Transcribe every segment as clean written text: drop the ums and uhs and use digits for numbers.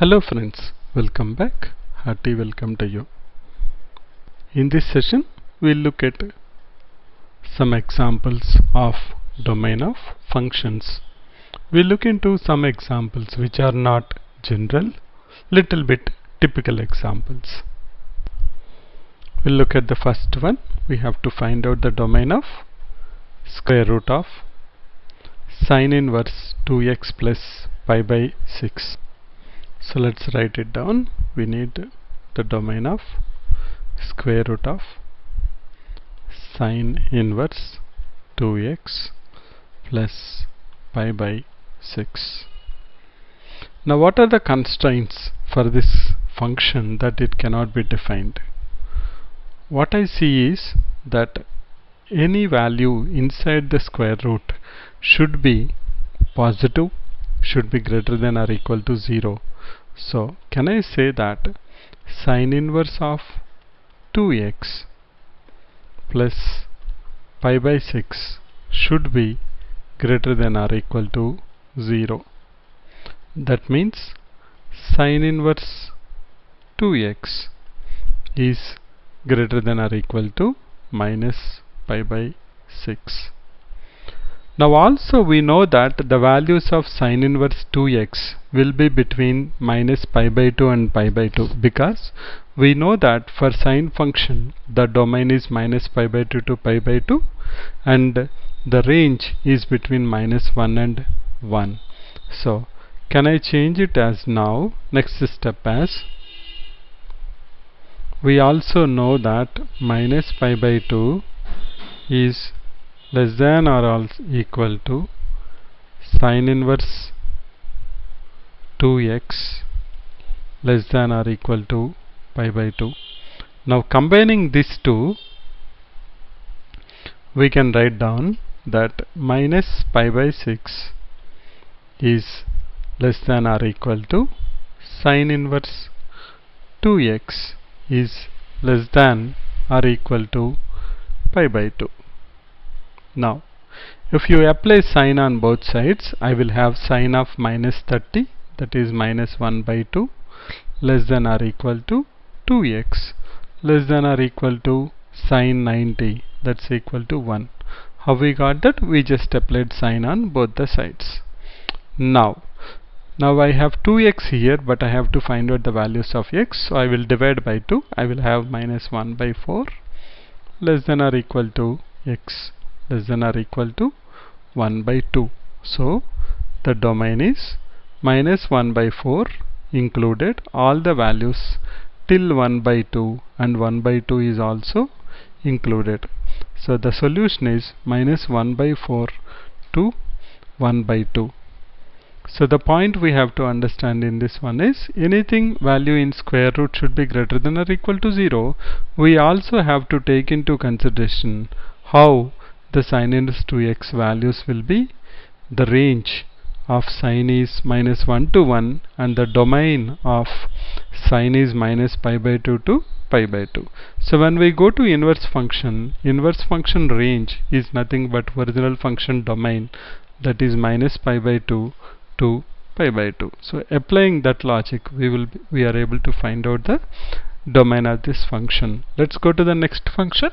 Hello friends, welcome back. Hearty welcome to you. In this session, we'll look at some examples of domain of functions. We'll look into some examples which are not general, little bit typical examples. We'll look at the first one. We have to find out the domain of square root of sine inverse 2x plus pi by 6. So let's write it down. We need the domain of square root of sine inverse 2x plus pi by 6. Now what are the constraints for this function that it cannot be defined? What I see is that any value inside the square root should be positive, should be greater than or equal to 0. So can I say that sine inverse of 2x plus pi by 6 should be greater than or equal to 0. That means sine inverse 2x is greater than or equal to minus pi by 6. Now also we know that the values of sine inverse 2x will be between minus pi by 2 and pi by 2, because we know that for sine function the domain is minus pi by 2 to pi by 2 and the range is between minus 1 and 1. So can I change it as now? Next step as we also know that minus pi by 2 is less than or also equal to sine inverse 2x less than or equal to pi by 2. Now combining these two, we can write down that minus pi by 6 is less than or equal to sine inverse 2x is less than or equal to pi by 2. Now if you apply sine on both sides, I will have sine of minus 30, that is minus 1 by 2, less than or equal to 2x less than or equal to sine 90, that's equal to 1. How we got that? We just applied sine on both the sides. Now I have 2x here, but I have to find out the values of x, so I will divide by 2. I will have minus 1 by 4 less than or equal to x less than or equal to 1 by 2. So the domain is minus 1 by 4 included all the values till 1 by 2, and 1 by 2 is also included. So the solution is minus 1 by 4 to 1 by 2. So the point we have to understand in this one is anything value in square root should be greater than or equal to 0. We also have to take into consideration how the sine inverse 2x values will be. The range of sine is minus 1 to 1 and the domain of sine is minus pi by 2 to pi by 2. So when we go to inverse function range is nothing but original function domain, that is minus pi by 2 to pi by 2. So applying that logic, we are able to find out the domain of this function. Let's go to the next function.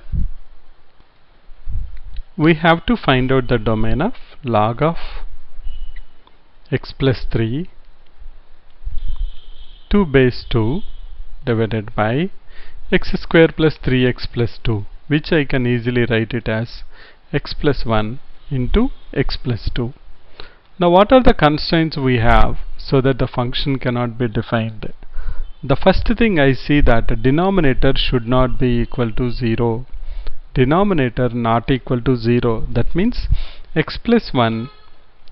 We have to find out the domain of log of x plus 3 2 base 2 divided by x square plus 3x plus 2, which I can easily write it as x plus 1 into x plus 2. Now what are the constraints we have so that the function cannot be defined? The first thing I see that the denominator should not be equal to 0. Denominator not equal to 0. That means x plus 1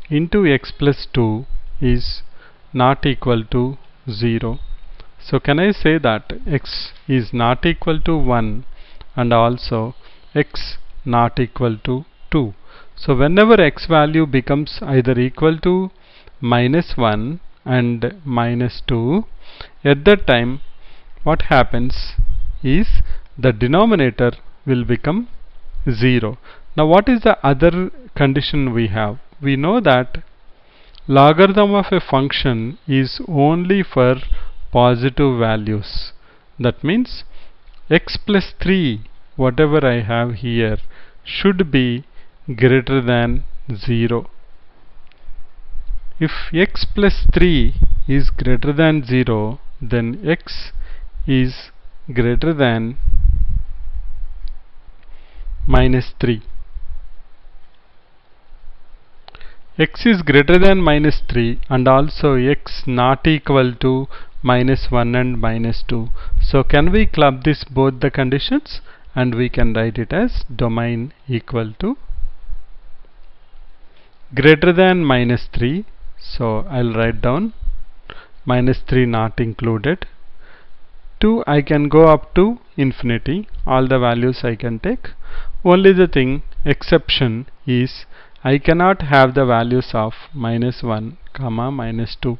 into x plus 2 is not equal to 0. So can I say that x is not equal to 1 and also x not equal to 2. So whenever x value becomes either equal to minus 1 and minus 2, at that time what happens is the denominator will become 0. Now what is the other condition we have? We know that logarithm of a function is only for positive values. That means x plus 3, whatever I have here, should be greater than 0. If x plus 3 is greater than 0, then x is greater than minus 3. X is greater than minus 3 and also x not equal to minus 1 and minus 2. So can we club this both the conditions, and we can write it as domain equal to greater than minus 3. So I'll write down minus 3 not included. 2 I can go up to infinity, all the values I can take. Only the thing, exception is I cannot have the values of minus 1 comma minus 2.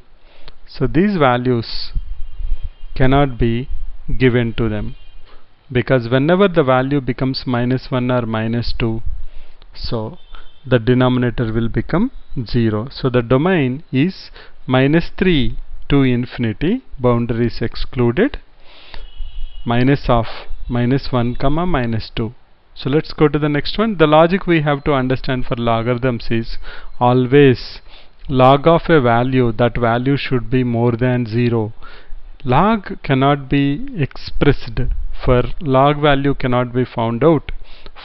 So these values cannot be given to them, because whenever the value becomes minus 1 or minus 2, so the denominator will become 0. So the domain is minus 3 to infinity, boundaries excluded, minus of minus 1 comma minus 2. So let's go to the next one. The logic we have to understand for logarithms is always log of a value, that value should be more than 0. Log cannot be expressed, for log value cannot be found out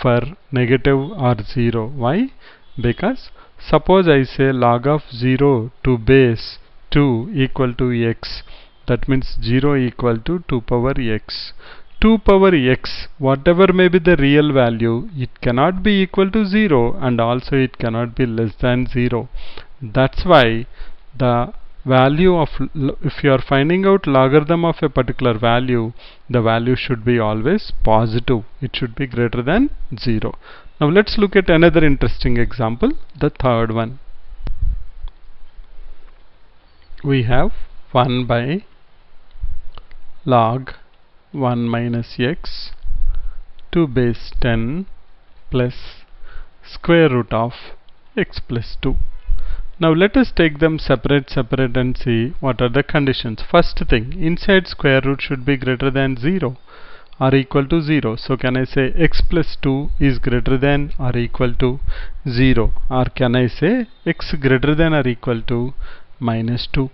for negative or 0. Why? Because suppose I say log of 0 to base 2 equal to x, that means 0 equal to 2 power x. 2 power x, whatever may be the real value, it cannot be equal to 0 and also it cannot be less than 0. That's why the value of, if you are finding out logarithm of a particular value, the value should be always positive. It should be greater than 0. Now let's look at another interesting example, the third one. We have 1 by log 1 minus x to base 10 plus square root of x plus 2. Now let us take them separate and see what are the conditions. First thing, inside square root should be greater than 0 or equal to 0. So can I say x plus 2 is greater than or equal to 0, or can I say x greater than or equal to minus 2?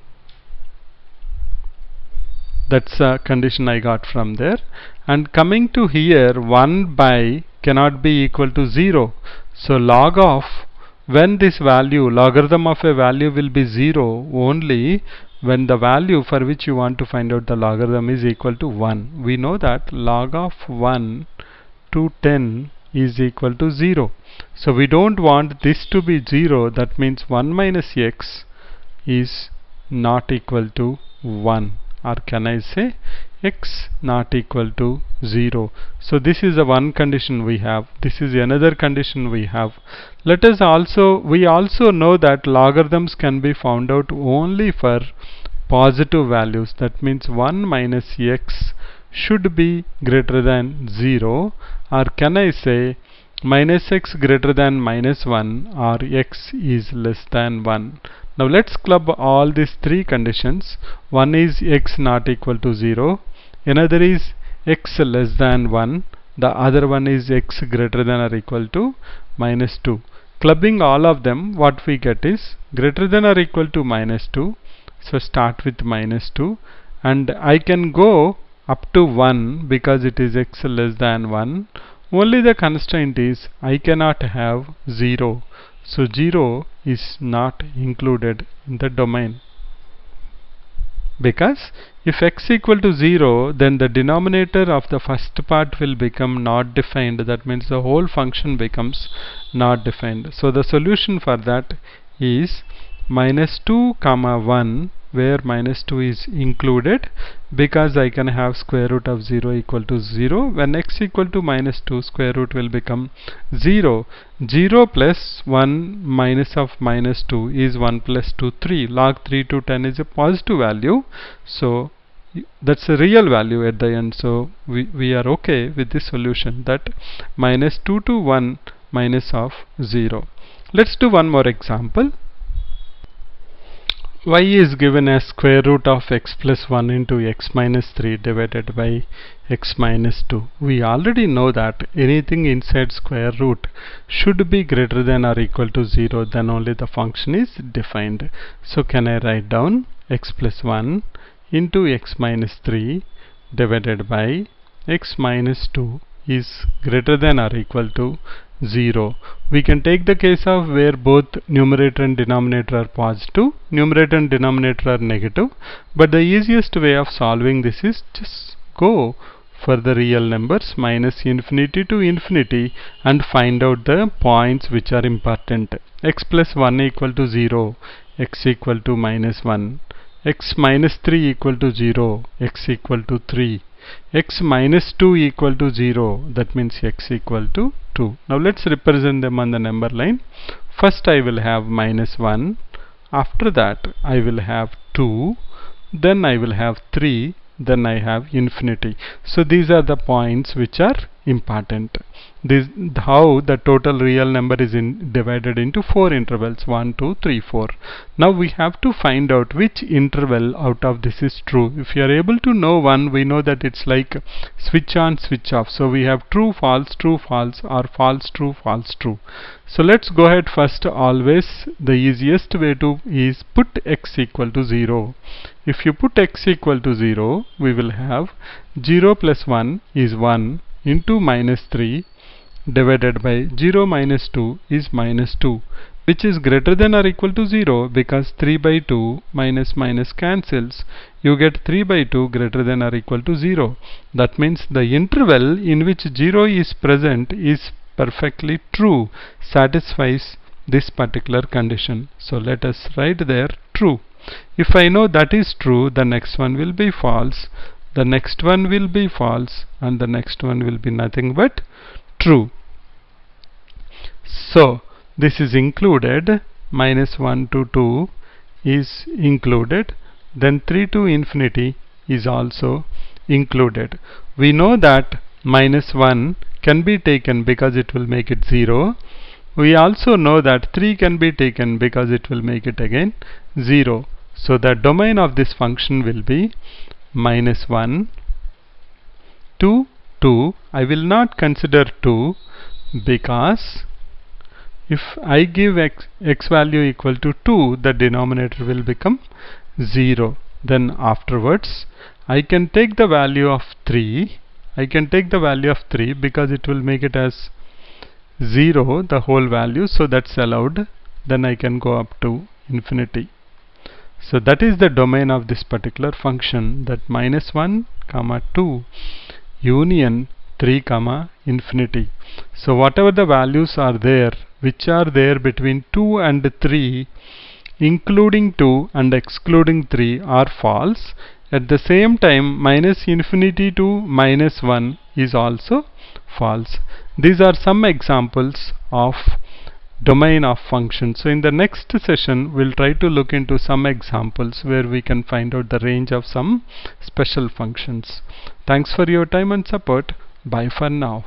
That's a condition I got from there. And coming to here, 1 by cannot be equal to 0. So log of, when this value, logarithm of a value will be 0 only when the value for which you want to find out the logarithm is equal to 1. We know that log of 1 to 10 is equal to 0. So we don't want this to be 0. That means 1 minus x is not equal to 1. Or can I say x not equal to 0. So this is the one condition we have. This is another condition we have. Let us also, we also know that logarithms can be found out only for positive values. That means 1 minus x should be greater than 0, or can I say minus x greater than minus 1 or x is less than 1. Now let's club all these three conditions. One is x not equal to 0, another is x less than 1, the other one is x greater than or equal to minus 2. Clubbing all of them, what we get is greater than or equal to minus 2. So start with minus 2, and I can go up to 1 because it is x less than 1. Only the constraint is I cannot have 0. So 0 is not included in the domain, because if x equal to 0, then the denominator of the first part will become not defined. That means the whole function becomes not defined. So the solution for that is minus 2 comma 1, where minus 2 is included, because I can have square root of 0 equal to 0. When x equal to minus 2, square root will become 0. 0 plus 1 minus of minus 2 is 1 plus 2, 3. Log 3 to 10 is a positive value. So that's a real value at the end. So we are okay with this solution, that minus 2 to 1 minus of 0. Let's do one more example. y is given as square root of x plus 1 into x minus 3 divided by x minus 2. We already know that anything inside square root should be greater than or equal to 0, then only the function is defined. So can I write down x plus 1 into x minus 3 divided by x minus 2 is greater than or equal to 0. We can take the case of where both numerator and denominator are positive, numerator and denominator are negative, but the easiest way of solving this is just go for the real numbers minus infinity to infinity and find out the points which are important. X plus 1 equal to 0, x equal to minus 1, x minus 3 equal to 0, x equal to 3, x minus 2 equal to 0, that means x equal to 2. Now let's represent them on the number line. First I will have minus 1, after that I will have 2, then I will have 3, then I have infinity. So these are the points which are important. This how the total real number is divided into 4 intervals, 1, 2, 3, 4. Now we have to find out which interval out of this is true. If you are able to know one, we know that it's like switch on, switch off. So we have true, false, or false, true. So let's go ahead first. Always the easiest way to is put x equal to 0. If you put x equal to 0, we will have 0 plus 1 is 1 into minus 3 divided by 0 minus 2 is minus 2, which is greater than or equal to 0 because 3 by 2 minus minus cancels. You get 3 by 2 greater than or equal to 0. That means the interval in which 0 is present is perfectly true, satisfies this particular condition. So let us write there true. If I know that is true, the next one will be false, the next one will be false, and the next one will be nothing but true. So this is included, minus 1 to 2 is included, then 3 to infinity is also included. We know that minus 1 can be taken because it will make it 0. We also know that 3 can be taken because it will make it again 0. So the domain of this function will be minus 1 to 2. I will not consider 2 because if I give x value equal to 2, the denominator will become 0. Then afterwards I can take the value of 3. I can take the value of 3 because it will make it as 0, the whole value, so that's allowed. Then I can go up to infinity. So that is the domain of this particular function, that minus 1 comma 2 union 3 comma infinity. So whatever the values are there which are there between 2 and 3, including 2 and excluding 3, are false. At the same time, minus infinity to minus 1 is also false. These are some examples of domain of functions. So in the next session we'll try to look into some examples where we can find out the range of some special functions. Thanks for your time and support. Bye for now.